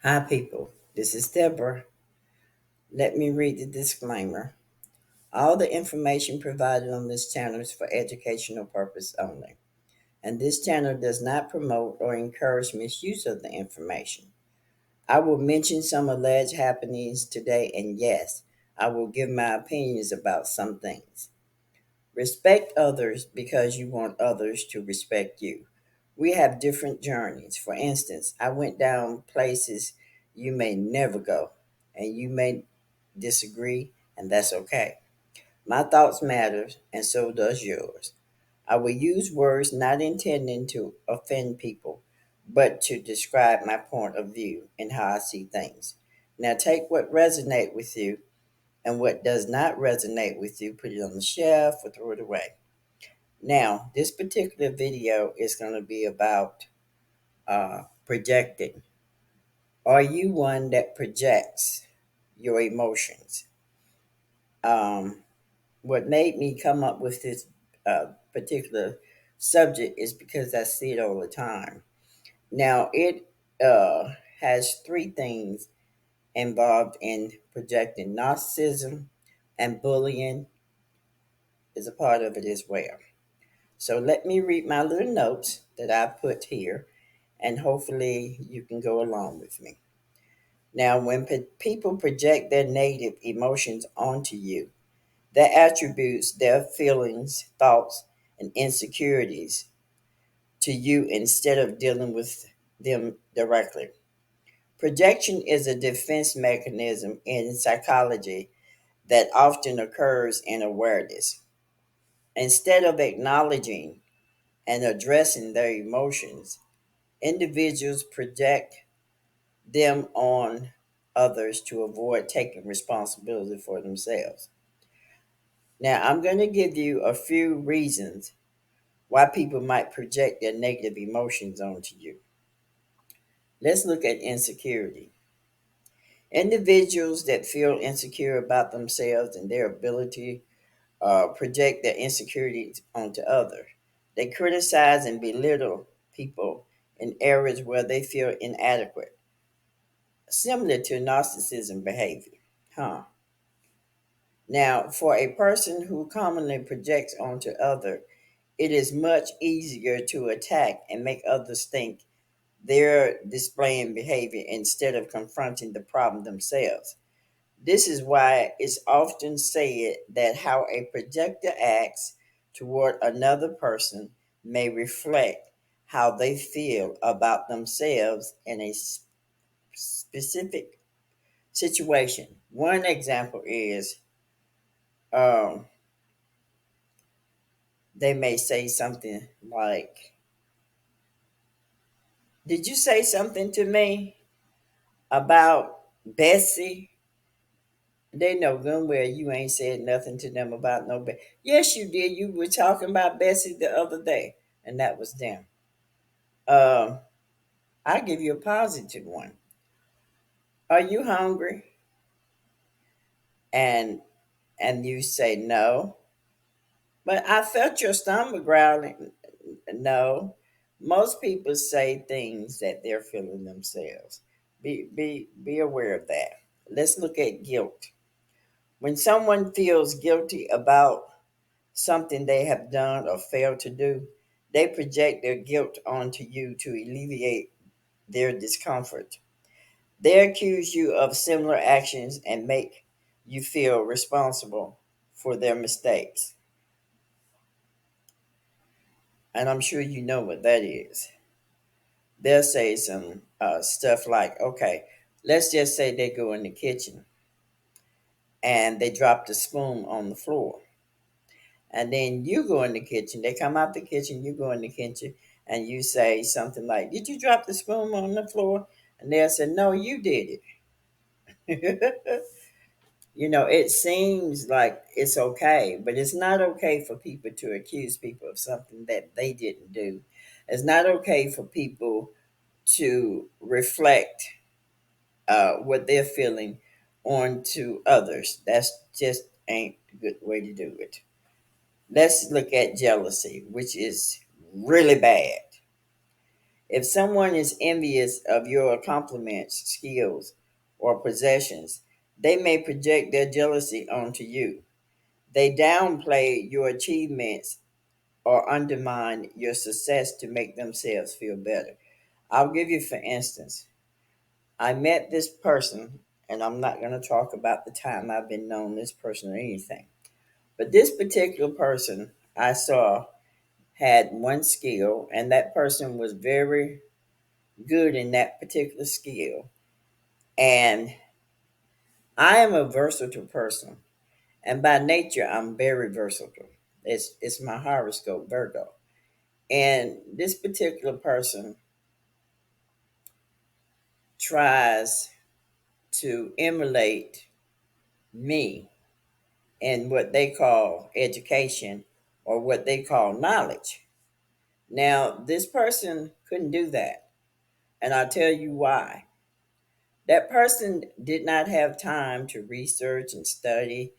Hi, people. This is Deborah. Let me read the disclaimer. All the information provided on this channel is for educational purpose only, and this channel does not promote or encourage misuse of the information. I will mention some alleged happenings today, and yes, I will give my opinions about some things. Respect others because you want others to respect you. We have different journeys. For instance, I went down places you may never go, and you may disagree, and that's okay. My thoughts matter, and so does yours. I will use words not intending to offend people, but to describe my point of view and how I see things. Now take what resonate with you and what does not resonate with you, put it on the shelf or throw it away. Now, this particular video is going to be about projecting. Are you one that projects your emotions? Um, what made me come up with this particular subject is because I see it all the time. Now, it has three things involved in projecting. Narcissism and bullying is a part of it as well. So let me read my little notes that I put here, and hopefully you can go along with me. Now, when people project their negative emotions onto you, that attributes their feelings, thoughts, and insecurities to you instead of dealing with them directly. Projection is a defense mechanism in psychology that often occurs in awareness. Instead of acknowledging and addressing their emotions, individuals project them on others to avoid taking responsibility for themselves. Now, I'm going to give you a few reasons why people might project their negative emotions onto you. Let's look at insecurity. Individuals that feel insecure about themselves and their ability project their insecurities onto others. They criticize and belittle people in areas where they feel inadequate, similar to narcissism behavior. Huh? Now, for a person who commonly projects onto others, it is much easier to attack and make others think they're displaying behavior instead of confronting the problem themselves. This is why it's often said that how a projector acts toward another person may reflect how they feel about themselves in a specific situation. One example is um, they may say something like, "Did you say something to me about Bessie?" They know good well you ain't said nothing to them about no Bessie. Yes, you did. You were talking about Bessie the other day, and that was them. Um, I give you a positive one. Are you hungry? And you say no, but I felt your stomach growling. No, most people say things that they're feeling themselves. Be aware of that. Let's look at guilt. When someone feels guilty about something they have done or failed to do, they project their guilt onto you to alleviate their discomfort. They accuse you of similar actions and make you feel responsible for their mistakes. And I'm sure you know what that is. They'll say some stuff like, okay, let's just say they go in the kitchen and they drop the spoon on the floor. And then you go in the kitchen, they come out the kitchen, you go in the kitchen, and you say something like, "Did you drop the spoon on the floor?" And they'll say, "No, you did it." It seems like it's okay, but it's not okay for people to accuse people of something that they didn't do. It's not okay for people to reflect what they're feeling onto others. That's just ain't a good way to do it. Let's look at jealousy, which is really bad. If someone is envious of your accomplishments, skills, or possessions, they may project their jealousy onto you. They downplay your achievements or undermine your success to make themselves feel better. I'll give you, for instance, I met this person, and I'm not going to talk about the time I've been known this person or anything, but this particular person I saw had one skill, and that person was very good in that particular skill. And I am a versatile person, and by nature, I'm very versatile. It's my horoscope, Virgo. And this particular person tries to emulate me in what they call education or what they call knowledge. Now, this person couldn't do that. And I'll tell you why. That person did not have time to research and study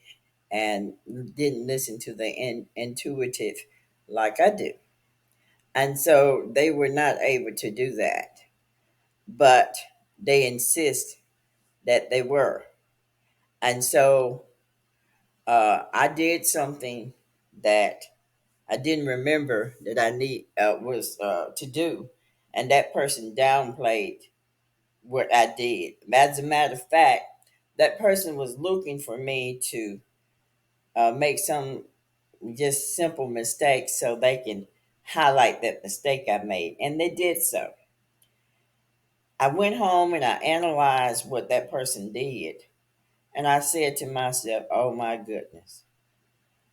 and didn't listen to the intuitive like I do. And so they were not able to do that. But they insist that they were. And so I did something that I didn't remember that I need was to do, and that person downplayed what I did. As a matter of fact, that person was looking for me to make some just simple mistakes so they can highlight that mistake I made, and they did so. I went home and I analyzed what that person did, and I said to myself, "Oh my goodness."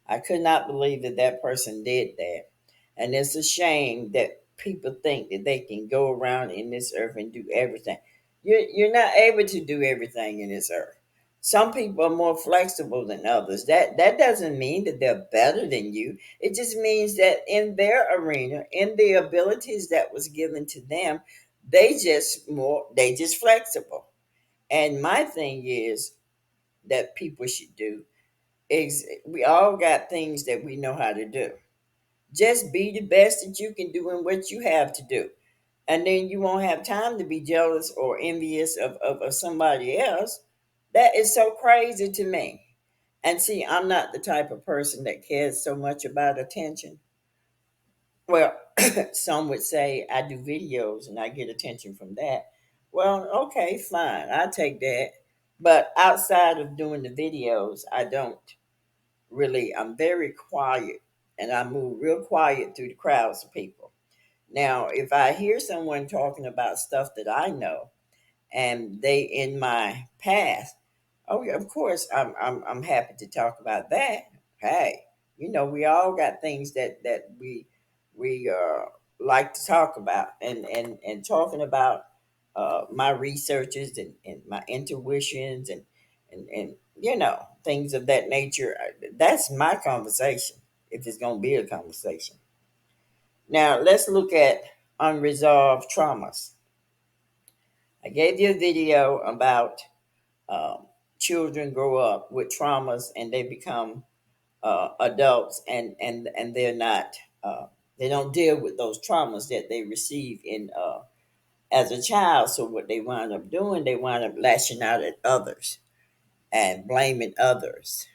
I could not believe that that person did that. And it's a shame that people think that they can go around in this earth and do everything. You're not able to do everything in this earth. Some people are more flexible than others. That doesn't mean that they're better than you. It just means that in their arena, in the abilities that was given to them, they just flexible. And my thing is that people should do we all got things that we know how to do. Just be the best that you can do in what you have to do. And then you won't have time to be jealous or envious of somebody else. That is so crazy to me. And see, I'm not the type of person that cares so much about attention. Well, some would say I do videos and I get attention from that. Well, okay, fine. I'll take that. But outside of doing the videos, I don't really, I'm very quiet and I move real quiet through the crowds of people. Now, if I hear someone talking about stuff that I know and they in my past, oh yeah, of course I'm happy to talk about that. Hey, we all got things that we like to talk about, and talking about my researches and my intuitions and things of that nature. That's my conversation if it's going to be a conversation. Now let's look at unresolved traumas. I gave you a video about um, children grow up with traumas and they become adults, and they're not they don't deal with those traumas that they receive in as a child. So what they wind up doing, they wind up lashing out at others and blaming others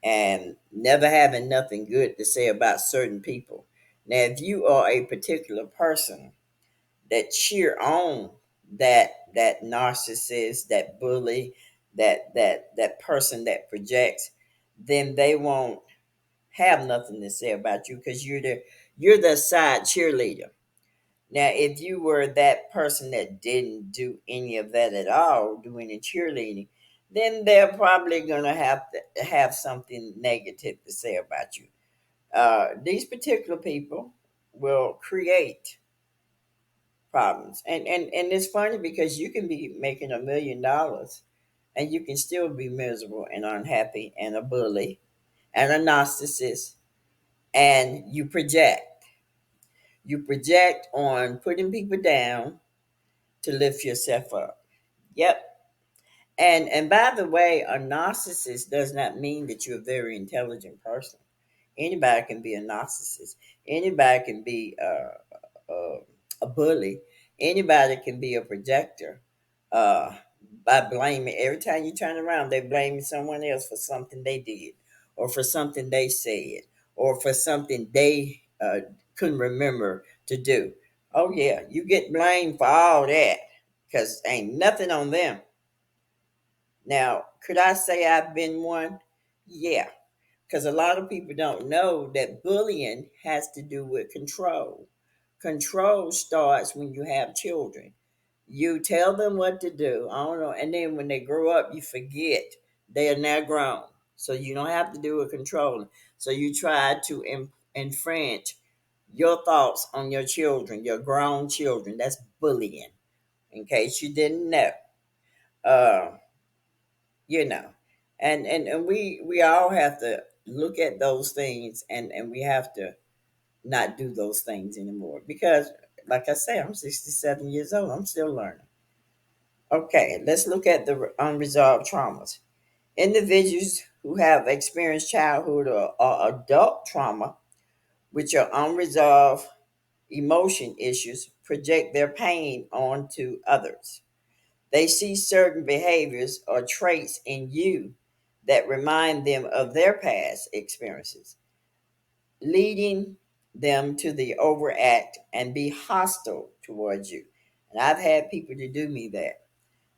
and never having nothing good to say about certain people. Now, if you are a particular person that cheer on that narcissist, that bully, that person that projects, then they won't have nothing to say about you because you're the side cheerleader. Now, if you were that person that didn't do any of that at all, do any cheerleading, then they're probably gonna have to have something negative to say about you. These particular people will create problems, and it's funny because you can be making $1 million and you can still be miserable and unhappy and a bully and a narcissist, and you project on putting people down to lift yourself up. Yep. And by the way, a narcissist does not mean that you're a very intelligent person. Anybody can be a narcissist. Anybody can be a bully. Anybody can be a projector. Uh, by blaming every time you turn around, they blame someone else for something they did, or for something they said, or for something they couldn't remember to do. Oh yeah, you get blamed for all that because ain't nothing on them. Now, could I say I've been one? Yeah, because a lot of people don't know that bullying has to do with control. Control starts when you have children. You tell them what to do. I don't know. And then when they grow up, you forget they are now grown. So you don't have to do with controlling. So you try to infringe your thoughts on your children, your grown children. That's bullying, in case you didn't know. Uh, you know. And we all have to look at those things, and we have to not do those things anymore because like I say, I'm 67 years old. I'm still learning. Okay, let's look at the unresolved traumas. Individuals who have experienced childhood or adult trauma, which are unresolved emotion issues, project their pain onto others. They see certain behaviors or traits in you that remind them of their past experiences, leading them to the overact and be hostile towards you. And I've had people to do me that.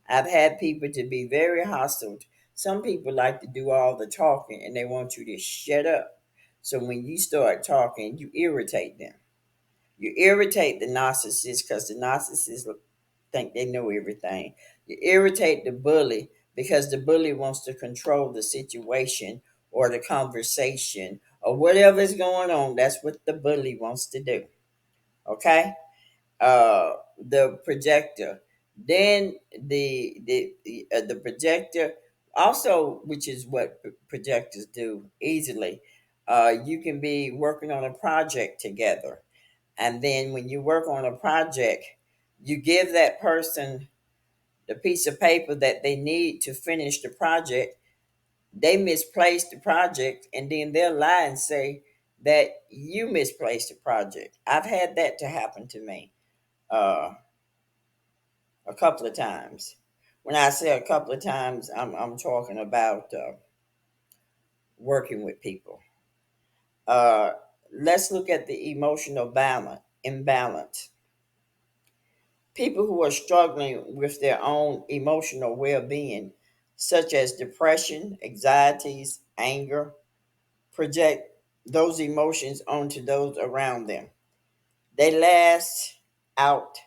I've had people to be very hostile. Some people like to do all the talking and they want you to shut up. So when you start talking, you irritate them. You irritate the narcissist because the narcissist think they know everything. You irritate the bully because the bully wants to control the situation or the conversation or whatever is going on. That's what the bully wants to do. Okay? The projector. Then the projector also, which is what projectors do easily. You can be working on a project together, and then when you work on a project, you give that person the piece of paper that they need to finish the project. They misplace the project, and then they'll lie and say that you misplaced the project. I've had that to happen to me. Uh, a couple of times. When I say a couple of times, I'm talking about working with people. Uh, let's look at the emotional balance imbalance. People who are struggling with their own emotional well-being, such as depression, anxieties, anger, project those emotions onto those around them. They lash out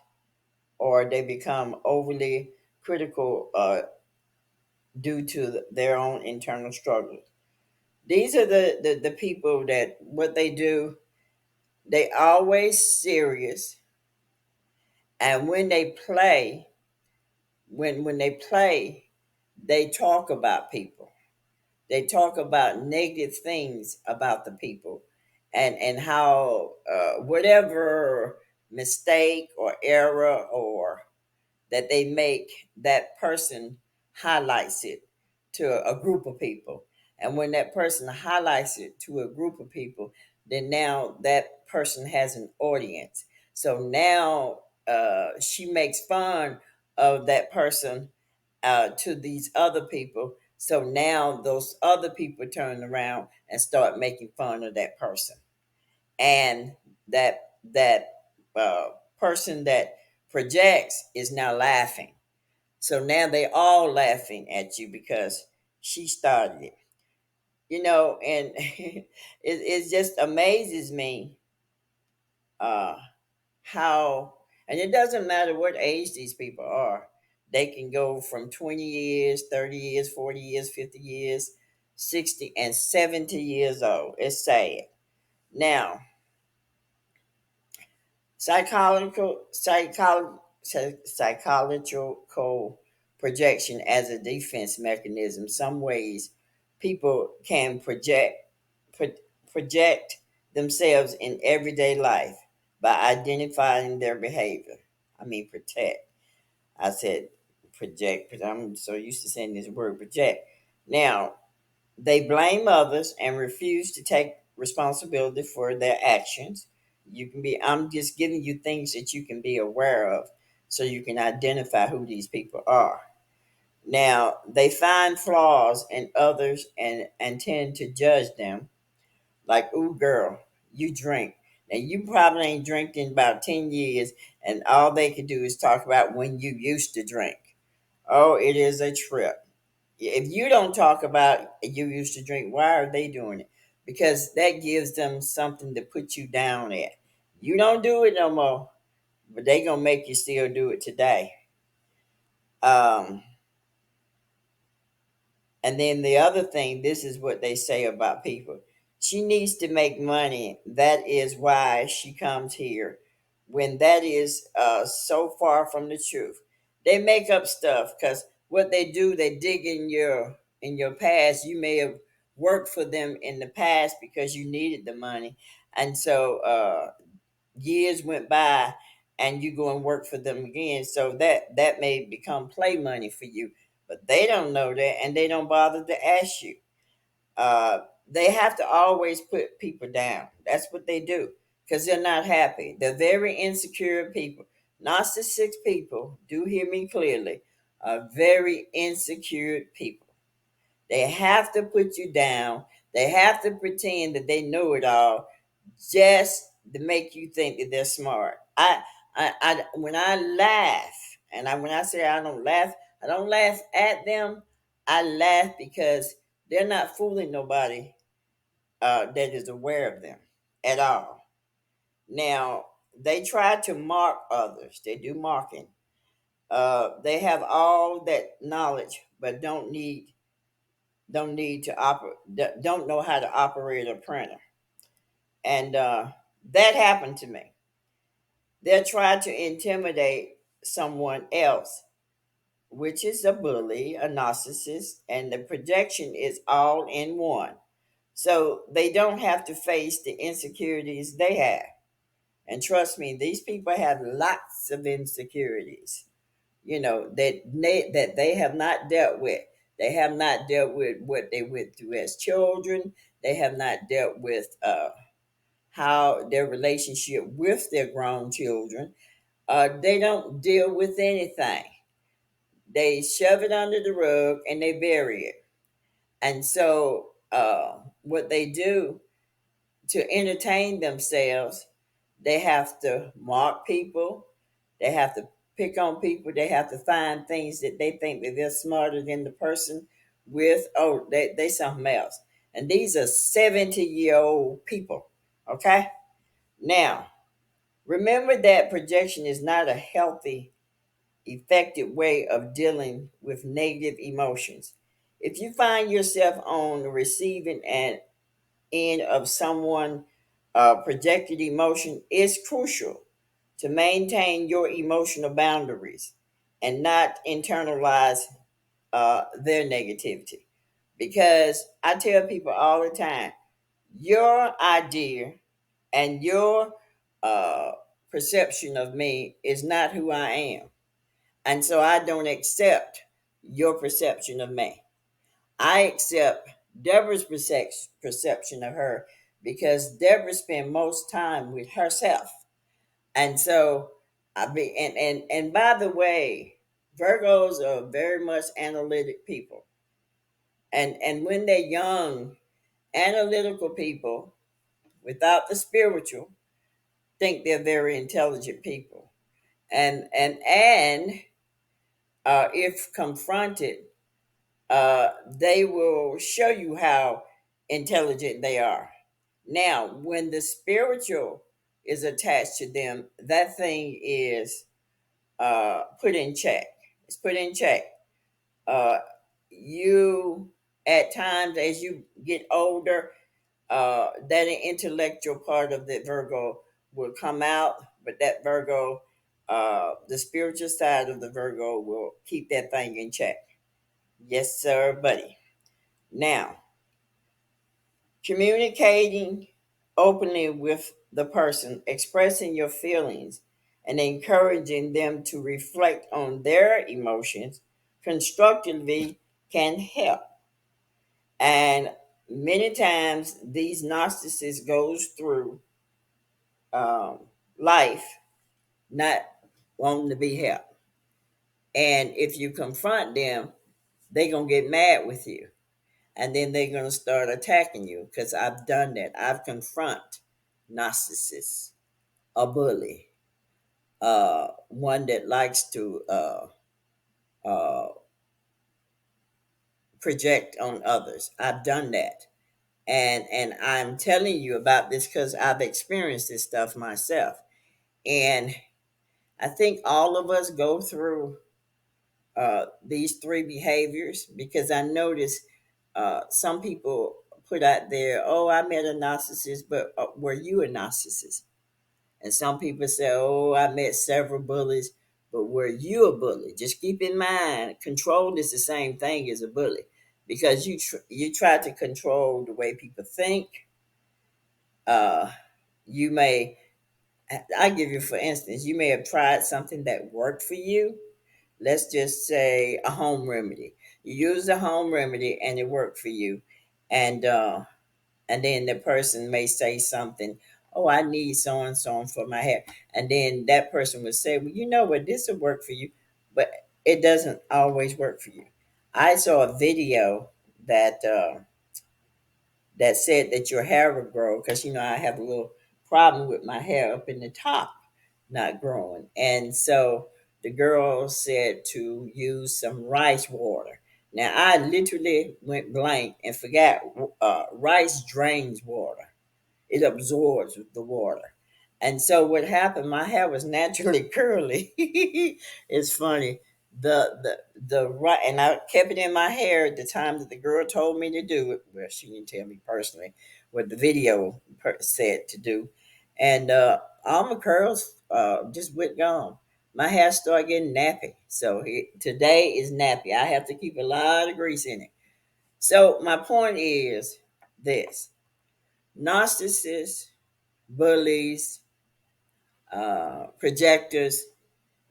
or they become overly critical due to their own internal struggles. These are the people that what they do, they always serious. And when they play, they talk about people. They talk about negative things about the people and how whatever mistake or error or that they make, that person highlights it to a group of people. And when that person highlights it to a group of people, then now that person has an audience. So now she makes fun of that person to these other people. So now those other people turn around and start making fun of that person. And that person that projects is now laughing. So now they all laughing at you because she started it. And it just amazes me uh, how, and it doesn't matter what age these people are. They can go from 20 years, 30 years, 40 years, 50 years, 60 and 70 years old. It's sad. Now, psychological projection as a defense mechanism. Some ways people can pro- project themselves in everyday life by identifying their behavior. I mean, protect. I said project because I'm so used to saying this word project. Now, they blame others and refuse to take responsibility for their actions. You can be, I'm just giving you things that you can be aware of so you can identify who these people are. Now, they find flaws in others and tend to judge them. Like, ooh, girl, you drink. Now, you probably ain't drank in about 10 years, and all they can do is talk about when you used to drink. Oh, it is a trip. If you don't talk about you used to drink, why are they doing it? Because that gives them something to put you down at. You don't do it no more, but they gonna make you still do it today. Um, and then the other thing, this is what they say about people. She needs to make money. That is why she comes here. When that is so far from the truth. They make up stuff because what they do, they dig in your past. You may have worked for them in the past because you needed the money. And so years went by and you go and work for them again. So that may become play money for you. But they don't know that and they don't bother to ask you. They have to always put people down. That's what they do because they're not happy. They're very insecure people. Narcissistic people, do hear me clearly, are very insecure people. They have to put you down. They have to pretend that they know it all just to make you think that they're smart. When I laugh, and when I say I don't laugh at them. I laugh because they're not fooling nobody that is aware of them at all. Now they try to mark others. They do marking. They have all that knowledge, but don't need to operate. Don't know how to operate a printer, and that happened to me. They'll try to intimidate someone else, which is a bully, a narcissist, and the projection is all in one. So they don't have to face the insecurities they have. And trust me, these people have lots of insecurities, that they have not dealt with. They have not dealt with what they went through as children. They have not dealt with how their relationship with their grown children. They don't deal with anything. They shove it under the rug and they bury it. And so, what they do to entertain themselves, they have to mock people. They have to pick on people. They have to find things that they think that they're smarter than the person with. Oh, they something else. And these are 70-year-old people. Okay? Now, remember that projection is not a healthy, effective way of dealing with negative emotions. If you find yourself on the receiving end of someone projected emotion, it's crucial to maintain your emotional boundaries and not internalize their negativity. Because I tell people all the time, your idea and your uh, perception of me is not who I am. And so I don't accept your perception of me. I accept Deborah's perception of her because Deborah spent most time with herself. And so and by the way, Virgos are very much analytic people. And when they're young, analytical people without the spiritual think they're very intelligent people. And if confronted, they will show you how intelligent they are. Now, when the spiritual is attached to them, that thing is put in check. It's put in check. Uh, you, at times, as you get older, that intellectual part of the Virgo will come out, but that Virgo, the spiritual side of the Virgo, will keep that thing in check. Yes, sir, buddy. Now, communicating openly with the person, expressing your feelings, and encouraging them to reflect on their emotions constructively can help. And many times these narcissists goes through um, life not wanting to be helped. And if you confront them, they're going to get mad with you. And then they're going to start attacking you because I've done that. I've confront narcissists, a bully, one that likes to uh, project on others. I've done that. And I'm telling you about this because I've experienced this stuff myself. And I think all of us go through these three behaviors because I notice some people put out there, oh, I met a narcissist, but were you a narcissist? And some people say, oh, I met several bullies, but were you a bully? Just keep in mind, control is the same thing as a bully because you try to control the way people think. Uh, you may, I give you for instance, you may have tried something that worked for you. Let's just say a home remedy. You use the home remedy and it worked for you, and then the person may say something. Oh, I need so and so for my hair, and then that person would say, well, you know what, this will work for you, but it doesn't always work for you. I saw a video that that said that your hair would grow because I have a little problem with my hair up in the top not growing. And so the girl said to use some rice water. Now I literally went blank and forgot rice drains water. It absorbs the water. And so what happened, my hair was naturally curly. It's funny. The right, and I kept it in my hair at the time that the girl told me to do it. Well, she didn't tell me personally what the video said to do. And all my curls just went gone. My hair started getting nappy. So today is nappy. I have to keep a lot of grease in it. So my point is this: narcissists, bullies, projectors,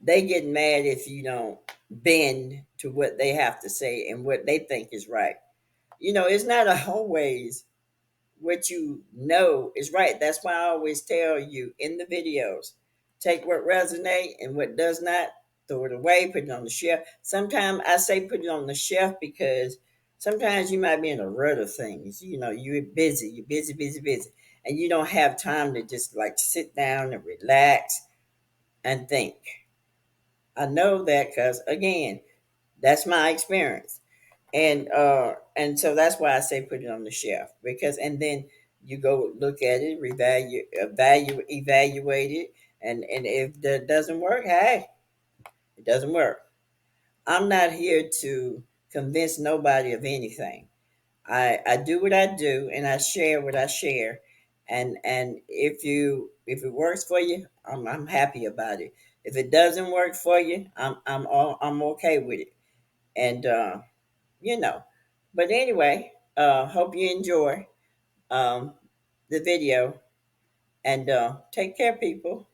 they get mad if you don't bend to what they have to say and what they think is right. It's not always what you know is right. That's why I always tell you in the videos, take what resonate and what does not, throw it away, put it on the shelf. Sometimes I say put it on the shelf because sometimes you might be in a rut of things. You're busy, busy, busy, and you don't have time to just like sit down and relax and think. I know that because again, that's my experience. And so that's why I say put it on the shelf, because and then you go look at it, evaluate it, and if that doesn't work, hey, it doesn't work. I'm not here to convince nobody of anything. I do what I do and I share what I share, and if it works for you, I'm happy about it. If it doesn't work for you, I'm okay with it. And you know. But anyway, hope you enjoy um, the video, and take care, people.